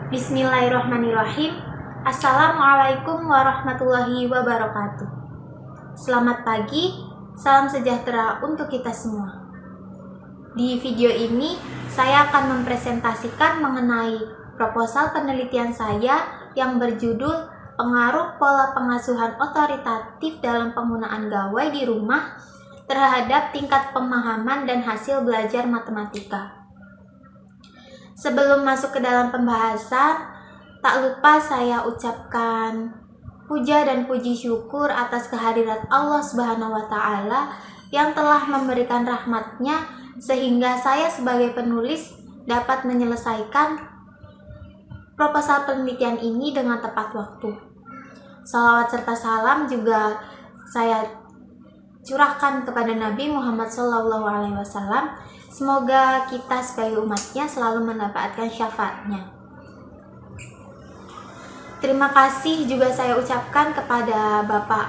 Bismillahirrahmanirrahim. Assalamualaikum warahmatullahi wabarakatuh. Selamat pagi, salam sejahtera untuk kita semua. Di video ini, saya akan mempresentasikan mengenai proposal penelitian saya yang berjudul Pengaruh Pola Pengasuhan Otoritatif dalam Penggunaan Gawai di Rumah terhadap tingkat pemahaman dan hasil belajar matematika. Sebelum masuk ke dalam pembahasan, tak lupa saya ucapkan puja dan puji syukur atas kehadirat Allah Subhanahu wa Ta'ala yang telah memberikan rahmat-Nya sehingga saya sebagai penulis dapat menyelesaikan proposal penelitian ini dengan tepat waktu. Salawat serta salam juga saya curahkan kepada Nabi Muhammad SAW. Semoga kita sebagai umatnya selalu mendapatkan syafaatnya. Terima kasih juga saya ucapkan kepada Bapak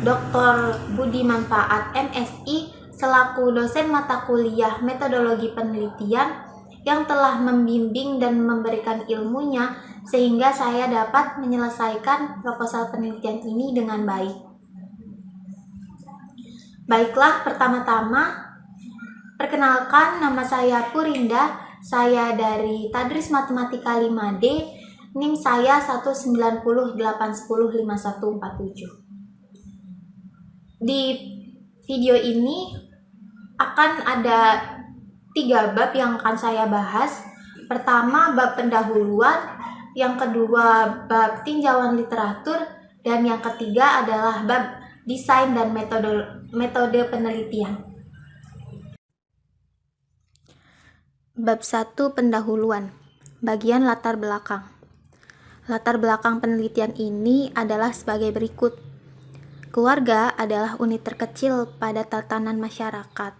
Dr. Budi Manfaat MSI selaku dosen mata kuliah metodologi penelitian yang telah membimbing dan memberikan ilmunya sehingga saya dapat menyelesaikan proposal penelitian ini dengan baik. Baiklah, pertama-tama perkenalkan, nama saya Purinda, saya dari Tadris Matematika 5D, NIM saya 190815147. Di video ini akan ada 3 bab yang akan saya bahas. Pertama, bab pendahuluan, yang kedua bab tinjauan literatur, dan yang ketiga adalah bab desain dan metode penelitian. Bab 1 pendahuluan, bagian latar belakang. Latar belakang penelitian ini adalah sebagai berikut. Keluarga adalah unit terkecil pada tatanan masyarakat.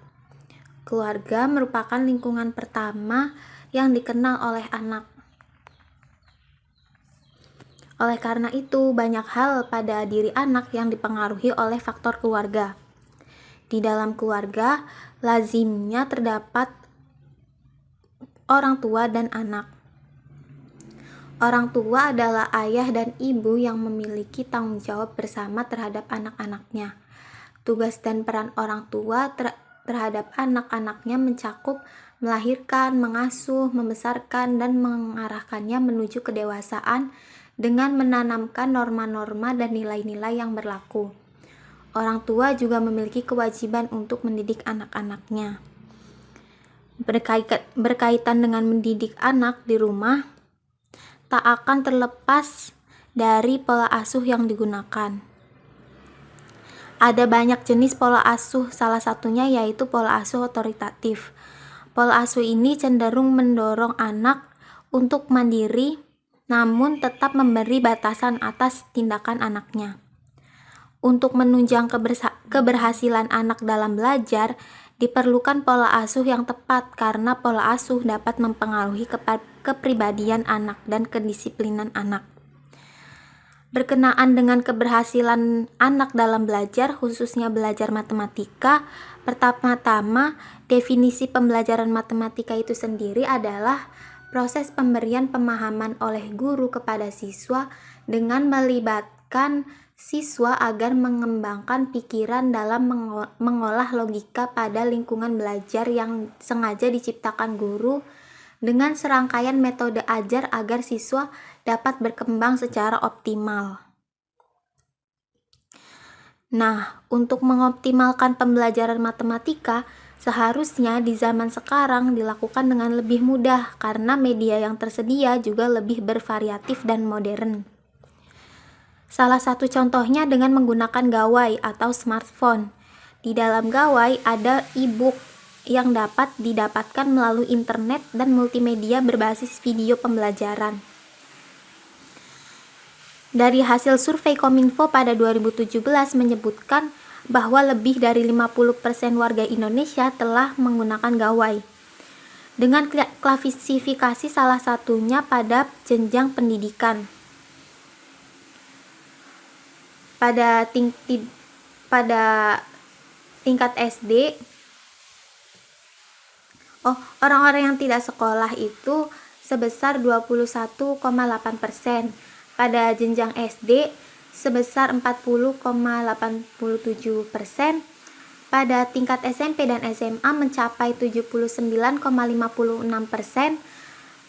Keluarga merupakan lingkungan pertama yang dikenal oleh anak. Oleh karena itu, banyak hal pada diri anak yang dipengaruhi oleh faktor keluarga. Di dalam keluarga, lazimnya terdapat orang tua dan anak. Orang tua adalah ayah dan ibu yang memiliki tanggung jawab bersama terhadap anak-anaknya. Tugas dan peran orang tua terhadap anak-anaknya mencakup melahirkan, mengasuh, membesarkan, dan mengarahkannya menuju kedewasaan dengan menanamkan norma-norma dan nilai-nilai yang berlaku. Orang tua juga memiliki kewajiban untuk mendidik anak-anaknya. Berkaitan dengan mendidik anak di rumah, tak akan terlepas dari pola asuh yang digunakan. Ada banyak jenis pola asuh, salah satunya yaitu pola asuh otoritatif. Pola asuh ini cenderung mendorong anak untuk mandiri, namun tetap memberi batasan atas tindakan anaknya. Untuk menunjang keberhasilan anak dalam belajar, diperlukan pola asuh yang tepat karena pola asuh dapat mempengaruhi kepribadian anak dan kedisiplinan anak. Berkenaan dengan keberhasilan anak dalam belajar, khususnya belajar matematika, pertama-tama definisi pembelajaran matematika itu sendiri adalah proses pemberian pemahaman oleh guru kepada siswa dengan melibatkan siswa agar mengembangkan pikiran dalam mengolah logika pada lingkungan belajar yang sengaja diciptakan guru dengan serangkaian metode ajar agar siswa dapat berkembang secara optimal. Nah, untuk mengoptimalkan pembelajaran matematika, seharusnya di zaman sekarang dilakukan dengan lebih mudah karena media yang tersedia juga lebih bervariatif dan modern. Salah satu contohnya dengan menggunakan gawai atau smartphone. Di dalam gawai ada e-book yang dapat didapatkan melalui internet dan multimedia berbasis video pembelajaran. Dari hasil survei Kominfo pada 2017 menyebutkan bahwa lebih dari 50% warga Indonesia telah menggunakan gawai. Dengan klasifikasi salah satunya pada jenjang pendidikan. Pada tingkat SD, orang-orang yang tidak sekolah itu sebesar 21,8%, pada jenjang SD sebesar 40,87%, pada tingkat SMP dan SMA mencapai 79,56%,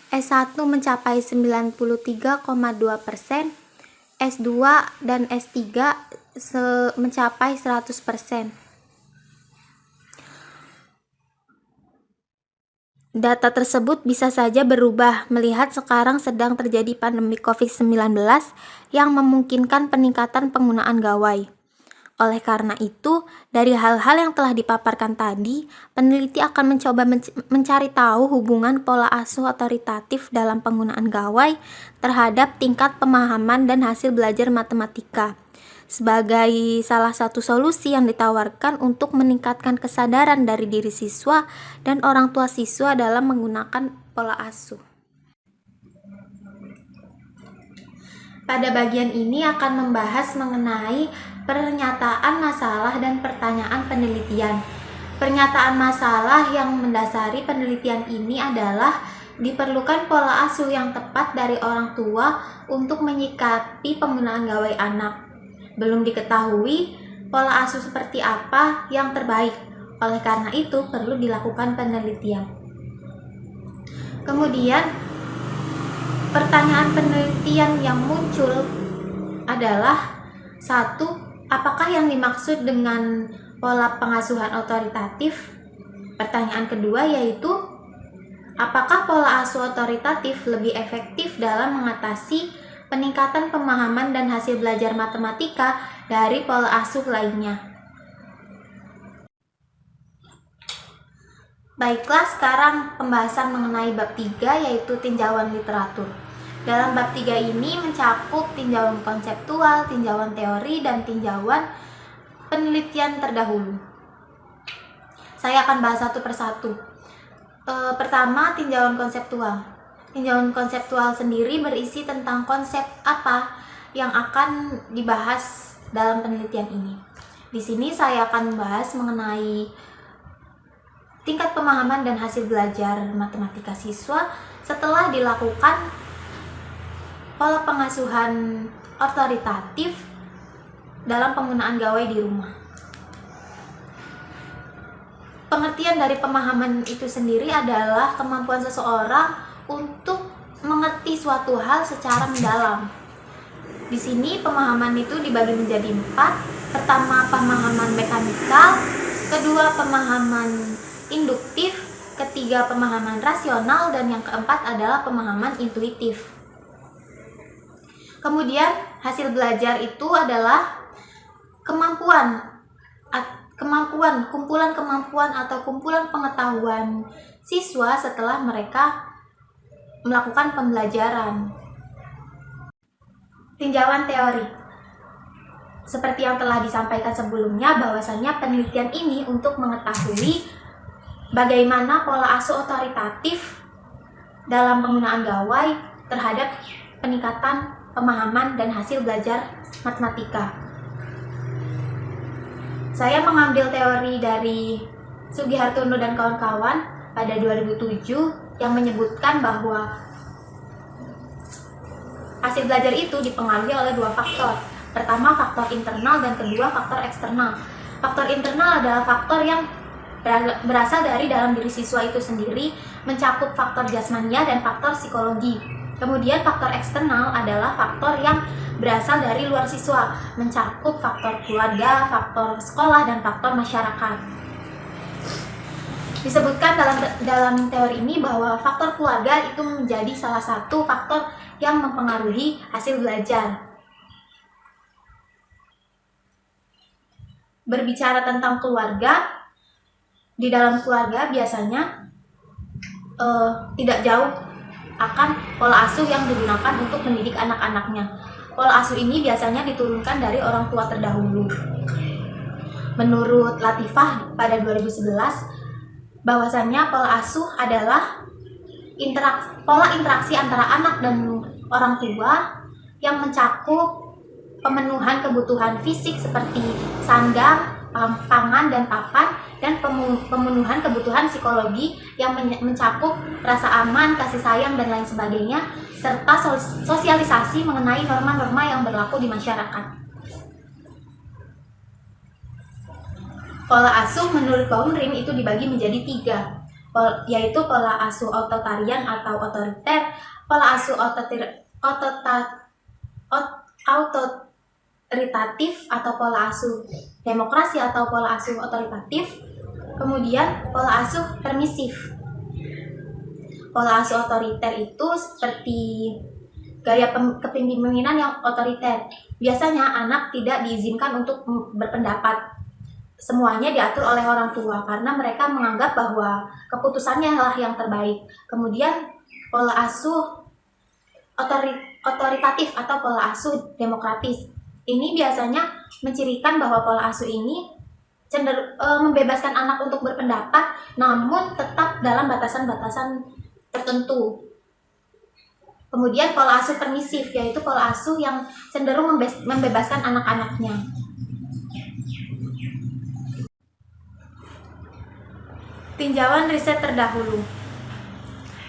S1 mencapai 93,2%, S2 dan S3 mencapai 100%. Data tersebut bisa saja berubah melihat sekarang sedang terjadi pandemi COVID-19 yang memungkinkan peningkatan penggunaan gawai. Oleh karena itu, dari hal-hal yang telah dipaparkan tadi, peneliti akan mencoba mencari tahu hubungan pola asuh otoritatif dalam penggunaan gawai terhadap tingkat pemahaman dan hasil belajar matematika, sebagai salah satu solusi yang ditawarkan untuk meningkatkan kesadaran dari diri siswa dan orang tua siswa dalam menggunakan pola asuh. Pada bagian ini akan membahas mengenai pernyataan masalah dan pertanyaan penelitian. Pernyataan masalah yang mendasari penelitian ini adalah diperlukan pola asuh yang tepat dari orang tua untuk menyikapi penggunaan gawai anak. Belum diketahui pola asuh seperti apa yang terbaik. Oleh karena itu, perlu dilakukan penelitian. Kemudian, pertanyaan penelitian yang muncul adalah: 1. Apakah yang dimaksud dengan pola pengasuhan otoritatif? Pertanyaan kedua yaitu, apakah pola asuh otoritatif lebih efektif dalam mengatasi peningkatan pemahaman dan hasil belajar matematika dari pola asuh lainnya? Baiklah, sekarang pembahasan mengenai bab 3 yaitu tinjauan literatur. Dalam bab 3 ini mencakup tinjauan konseptual, tinjauan teori, dan tinjauan penelitian terdahulu. Saya akan bahas satu persatu. Pertama, tinjauan konseptual. Tinjauan konseptual sendiri berisi tentang konsep apa yang akan dibahas dalam penelitian ini. Di sini saya akan membahas mengenai tingkat pemahaman dan hasil belajar matematika siswa setelah dilakukan pola pengasuhan otoritatif dalam penggunaan gawai di rumah. Pengertian dari pemahaman itu sendiri adalah kemampuan seseorang untuk mengerti suatu hal secara mendalam. Di sini pemahaman itu dibagi menjadi 4. Pertama, pemahaman mekanikal. Kedua, pemahaman induktif. Ketiga, pemahaman rasional. Dan yang keempat adalah pemahaman intuitif. Kemudian, hasil belajar itu adalah kumpulan kemampuan atau kumpulan pengetahuan siswa setelah mereka melakukan pembelajaran. Tinjauan teori. Seperti yang telah disampaikan sebelumnya, bahwasanya penelitian ini untuk mengetahui bagaimana pola asuh otoritatif dalam penggunaan gawai terhadap peningkatan pemahaman dan hasil belajar matematika. Saya mengambil teori dari Sugihartono dan kawan-kawan pada 2007 yang menyebutkan bahwa hasil belajar itu dipengaruhi oleh 2 faktor. Pertama, faktor internal, dan kedua, faktor eksternal. Faktor internal adalah faktor yang berasal dari dalam diri siswa itu sendiri, mencakup faktor jasmania dan faktor psikologi. Kemudian faktor eksternal adalah faktor yang berasal dari luar siswa, mencakup faktor keluarga, faktor sekolah, dan faktor masyarakat. Disebutkan dalam teori ini bahwa faktor keluarga itu menjadi salah satu faktor yang mempengaruhi hasil belajar. Berbicara tentang keluarga, di dalam keluarga biasanya tidak jauh akan pola asuh yang digunakan untuk mendidik anak-anaknya. Pola asuh ini biasanya diturunkan dari orang tua terdahulu. Menurut Latifah pada 2011, bahwasannya pola asuh adalah pola interaksi antara anak dan orang tua yang mencakup pemenuhan kebutuhan fisik seperti sandang, pangan, dan papan dan pemenuhan kebutuhan psikologi yang mencakup rasa aman, kasih sayang, dan lain sebagainya, serta sosialisasi mengenai norma-norma yang berlaku di masyarakat. Pola asuh menurut Baumbrim itu dibagi menjadi 3, yaitu pola asuh authoritarian atau otoriter, pola asuh autoritatif atau pola asuh demokrasi atau pola asuh otoritatif, kemudian pola asuh permisif. Pola asuh otoriter itu seperti gaya kepemimpinan yang otoriter. Biasanya anak tidak diizinkan untuk berpendapat. Semuanya diatur oleh orang tua karena mereka menganggap bahwa keputusannya lah yang terbaik. Kemudian pola asuh otoritatif atau pola asuh demokratis. Ini biasanya mencirikan bahwa pola asuh ini membebaskan anak untuk berpendapat, namun tetap dalam batasan-batasan tertentu. Kemudian pola asuh permisif, yaitu pola asuh yang cenderung membebaskan anak-anaknya. Tinjauan riset terdahulu.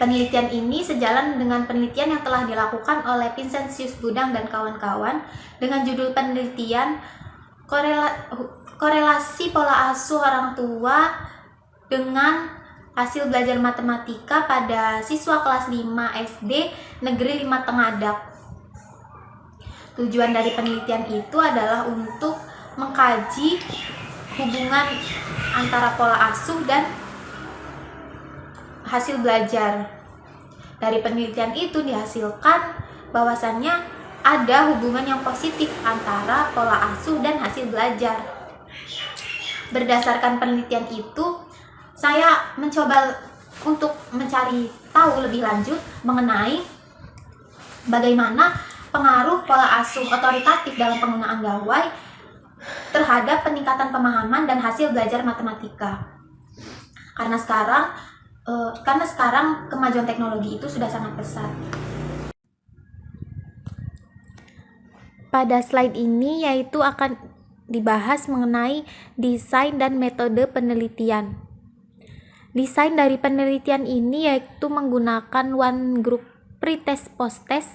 Penelitian ini sejalan dengan penelitian yang telah dilakukan oleh Vincentius Budang dan kawan-kawan dengan judul penelitian korelasi pola asuh orang tua dengan hasil belajar matematika pada siswa kelas 5 SD Negeri 5 Tengadak. Tujuan dari penelitian itu adalah untuk mengkaji hubungan antara pola asuh dan hasil belajar. Dari penelitian itu dihasilkan bahwasannya ada hubungan yang positif antara pola asuh dan hasil belajar. Berdasarkan penelitian itu, saya mencoba untuk mencari tahu lebih lanjut mengenai bagaimana pengaruh pola asuh otoritatif dalam penggunaan gawai terhadap peningkatan pemahaman dan hasil belajar matematika. Karena sekarang kemajuan teknologi itu sudah sangat pesat. Pada slide ini yaitu akan dibahas mengenai desain dan metode penelitian. Desain dari penelitian ini yaitu menggunakan one group pretest post-test,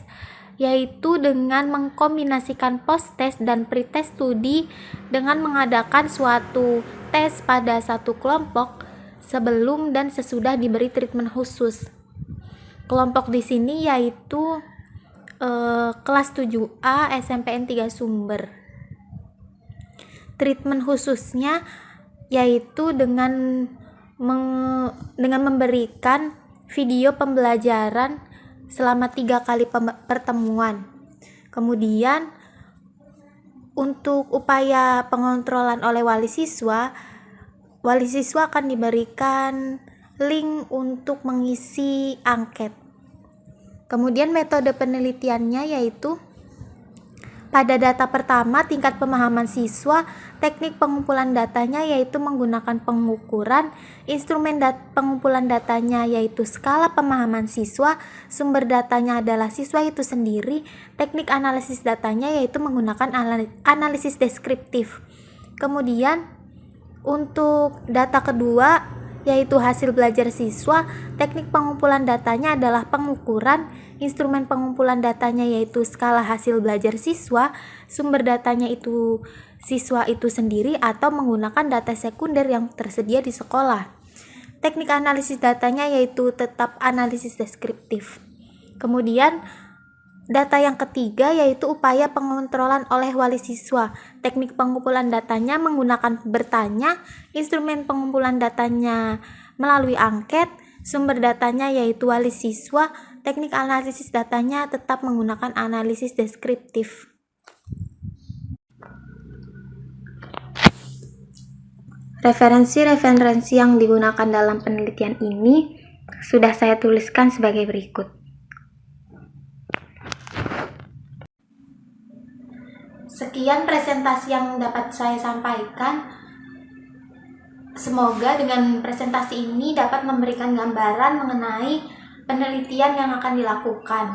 yaitu dengan mengkombinasikan post-test dan pretest studi dengan mengadakan suatu tes pada satu kelompok sebelum dan sesudah diberi treatment khusus. Kelompok di sini yaitu kelas 7A SMPN 3 Sumber. Treatment khususnya yaitu dengan memberikan video pembelajaran selama 3 kali pertemuan. Kemudian untuk upaya pengontrolan oleh wali siswa akan diberikan link untuk mengisi angket. Kemudian metode penelitiannya yaitu pada data pertama tingkat pemahaman siswa, teknik pengumpulan datanya yaitu menggunakan pengukuran, instrumen pengumpulan datanya yaitu skala pemahaman siswa, sumber datanya adalah siswa itu sendiri, teknik analisis datanya yaitu menggunakan analisis deskriptif. Kemudian untuk data kedua yaitu hasil belajar siswa, teknik pengumpulan datanya adalah pengukuran, instrumen pengumpulan datanya yaitu skala hasil belajar siswa, sumber datanya itu siswa itu sendiri atau menggunakan data sekunder yang tersedia di sekolah. Teknik analisis datanya yaitu tetap analisis deskriptif. Kemudian data yang ketiga yaitu upaya pengontrolan oleh wali siswa. Teknik pengumpulan datanya menggunakan bertanya, instrumen pengumpulan datanya melalui angket, sumber datanya yaitu wali siswa, teknik analisis datanya tetap menggunakan analisis deskriptif. Referensi-referensi yang digunakan dalam penelitian ini sudah saya tuliskan sebagai berikut. Sekian presentasi yang dapat saya sampaikan. Semoga dengan presentasi ini dapat memberikan gambaran mengenai penelitian yang akan dilakukan.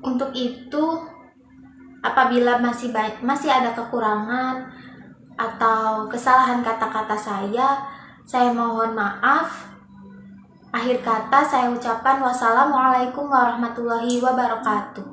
Untuk itu, apabila masih ada kekurangan, atau kesalahan kata-kata saya mohon maaf. Akhir kata saya ucapkan wassalamualaikum warahmatullahi wabarakatuh.